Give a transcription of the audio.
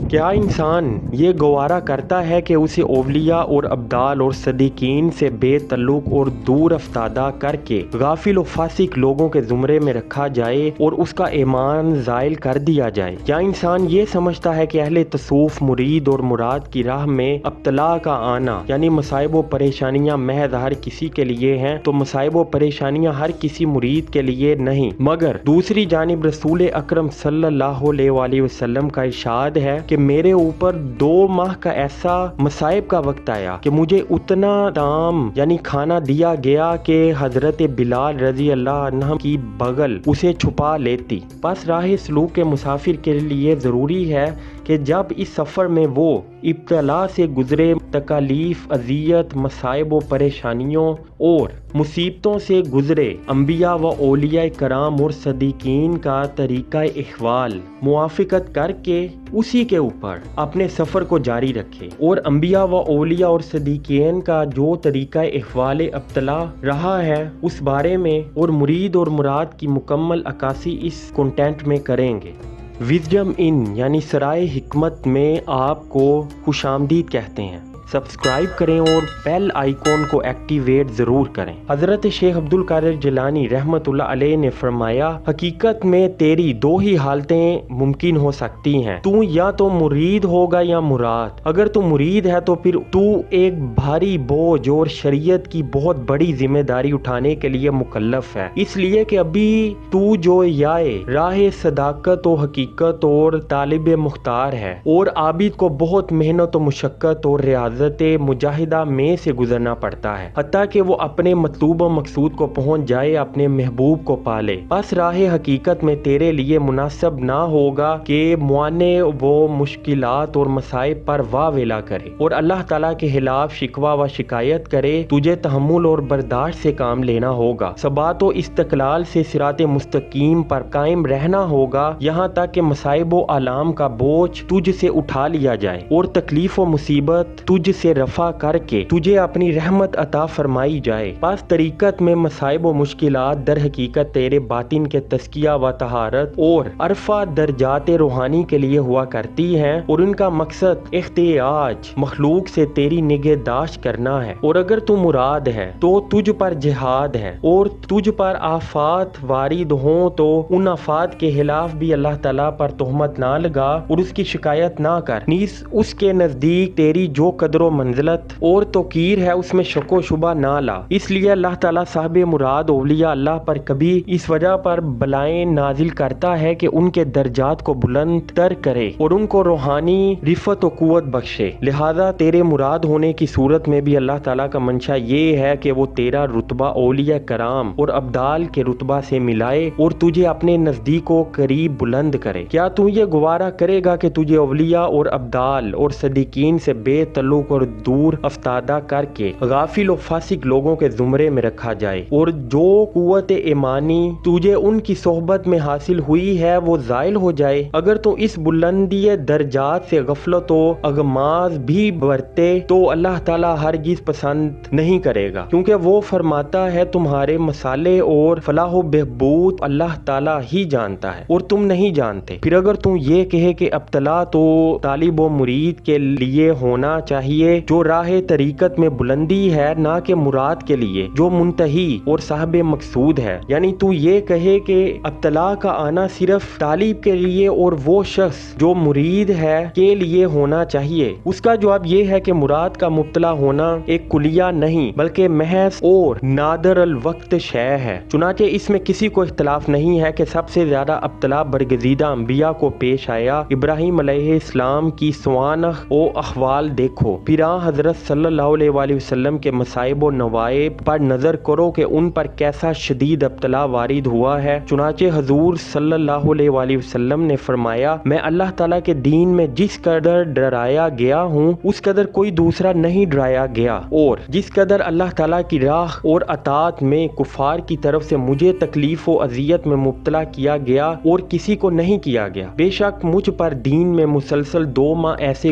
کیا انسان یہ گوارا کرتا ہے کہ اسے اولیاء اور ابدال اور صدیقین سے بے تعلق اور دور افتادہ کر کے غافل و فاسق لوگوں کے زمرے میں رکھا جائے اور اس کا ایمان زائل کر دیا جائے؟ کیا انسان یہ سمجھتا ہے کہ اہل تصوف مرید اور مراد کی راہ میں ابتلا کا آنا یعنی مصائب و پریشانیاں محض ہر کسی کے لیے ہیں، تو مصائب و پریشانیاں ہر کسی مرید کے لیے نہیں؟ مگر دوسری جانب رسول اکرم صلی اللہ علیہ وآلہ وسلم کا ارشاد ہے کہ میرے اوپر 2 ماہ کا ایسا مصائب کا وقت آیا کہ مجھے اتنا طعام یعنی کھانا دیا گیا کہ حضرت بلال رضی اللہ عنہ کی بغل اسے چھپا لیتی۔ پس راہ سلوک کے مسافر کے لیے ضروری ہے کہ جب اس سفر میں وہ ابتلا سے گزرے، تکالیف، اذیت، مصائب و پریشانیوں اور مصیبتوں سے گزرے، انبیاء و اولیاء کرام اور صدیقین کا طریقہ احوال موافقت کر کے اسی کے اوپر اپنے سفر کو جاری رکھے، اور انبیاء و اولیاء اور صدیقین کا جو طریقہ احوال ابتلا رہا ہے اس بارے میں اور مرید اور مراد کی مکمل عکاسی اس کنٹینٹ میں کریں گے۔ وزڈم ان یعنی سرائے حکمت میں آپ کو خوش آمدید کہتے ہیں۔ سبسکرائب کریں اور بیل آئیکن کو ایکٹیویٹ ضرور کریں۔ حضرت شیخ عبد القادر جیلانی رحمۃ اللہ علیہ نے فرمایا، حقیقت میں تیری 2 ہی حالتیں ممکن ہو سکتی ہیں، تو یا تو مرید ہوگا یا مراد۔ اگر تو مرید ہے تو پھر تو ایک بھاری بوجھ اور شریعت کی بہت بڑی ذمہ داری اٹھانے کے لیے مکلف ہے، اس لیے کہ ابھی تو جو یائے راہ صداقت و حقیقت اور طالب مختار ہے، اور عابد کو بہت محنت و مشقت اور ریاضت مجاہدہ میں سے گزرنا پڑتا ہے، حتیٰ کہ وہ اپنے مطلوب و مقصود کو پہنچ جائے، اپنے محبوب کو پالے۔ بس راہ حقیقت میں تیرے لیے مناسب نہ ہوگا کہ معانع و مشکلات اور مصائب پر واہ ویلا کرے اور اللہ تعالیٰ کے خلاف شکوہ و شکایت کرے۔ تجھے تحمل اور برداشت سے کام لینا ہوگا، ثبات و استقلال سے صراط مستقیم پر قائم رہنا ہوگا، یہاں تک کہ مصائب و آلام کا بوجھ تجھ سے اٹھا لیا جائے اور تکلیف و مصیبت تجھ سے رفع کر کے تجھے اپنی رحمت عطا فرمائی جائے۔ پس طریقت میں مصائب و مشکلات در حقیقت تیرے باطن کے تزکیہ و طہارت اور عرفہ درجات روحانی کے لیے ہوا کرتی ہیں، اور ان کا مقصد احتیاج مخلوق سے تیری نگہداشت کرنا ہے۔ اور اگر تو مراد ہے تو تجھ پر جہاد ہے، اور تجھ پر آفات وارد ہوں تو ان آفات کے خلاف بھی اللہ تعالیٰ پر تہمت نہ لگا اور اس کی شکایت نہ کر، نیز اس کے نزدیک تیری جو قدر و منزلت اور توقیر ہے اس میں شک و شبہ نہ لا۔ اس لیے اللہ تعالیٰ صاحب مراد اولیاء اللہ پر کبھی اس وجہ پر بلائیں نازل کرتا ہے کہ ان کے درجات کو بلند تر کرے اور ان کو روحانی رفت و قوت بخشے۔ لہذا تیرے مراد ہونے کی صورت میں بھی اللہ تعالیٰ کا منشا یہ ہے کہ وہ تیرا رتبہ اولیاء کرام اور ابدال کے رتبہ سے ملائے اور تجھے اپنے نزدیک و قریب بلند کرے۔ کیا تو یہ گوارا کرے گا کہ تجھے اولیاء اور ابدال اور صدیقین سے بے تعلق اور دور افتادہ کر کے غافل و فاسق لوگوں کے زمرے میں رکھا جائے، اور جو قوت ایمانی تجھے ان کی صحبت میں حاصل ہوئی ہے وہ زائل ہو جائے؟ اگر تو اس بلندی درجات سے غفلت و اغماض بھی برتے تو اللہ تعالیٰ ہرگز پسند نہیں کرے گا، کیونکہ وہ فرماتا ہے تمہارے مسالے اور فلاح و بہبود اللہ تعالیٰ ہی جانتا ہے اور تم نہیں جانتے۔ پھر اگر تم یہ کہے کہ ابتلا تو طالب و مرید کے لیے ہونا چاہیے جو راہ طریقت میں بلندی ہے، نہ کہ مراد کے لیے جو منتہی اور صاحب مقصود ہے، یعنی تو یہ کہے کہ ابتلا کا آنا صرف طالب کے لیے اور وہ شخص جو مرید ہے کے لیے ہونا چاہیے، اس کا جواب یہ ہے کہ مراد کا مبتلا ہونا ایک کلیہ نہیں بلکہ محض اور نادر الوقت شے ہے۔ چنانچہ اس میں کسی کو اختلاف نہیں ہے کہ سب سے زیادہ ابتلا برگزیدہ انبیاء کو پیش آیا۔ ابراہیم علیہ السلام کی سوانح و احوال دیکھو، پھر حضرت صلی اللہ علیہ وآلہ وسلم کے مصائب و نوائب پر نظر کرو کہ ان پر کیسا شدید ابتلا وارد ہوا ہے۔ چنانچہ حضور صلی اللہ علیہ وآلہ وسلم نے فرمایا، میں اللہ تعالیٰ کے دین میں جس قدر ڈرایا گیا ہوں اس قدر کوئی دوسرا نہیں ڈرایا گیا، اور جس قدر اللہ تعالیٰ کی راہ اور اطاعت میں کفار کی طرف سے مجھے تکلیف و اذیت میں مبتلا کیا گیا اور کسی کو نہیں کیا گیا۔ بے شک مجھ پر دین میں مسلسل 2 ماہ ایسے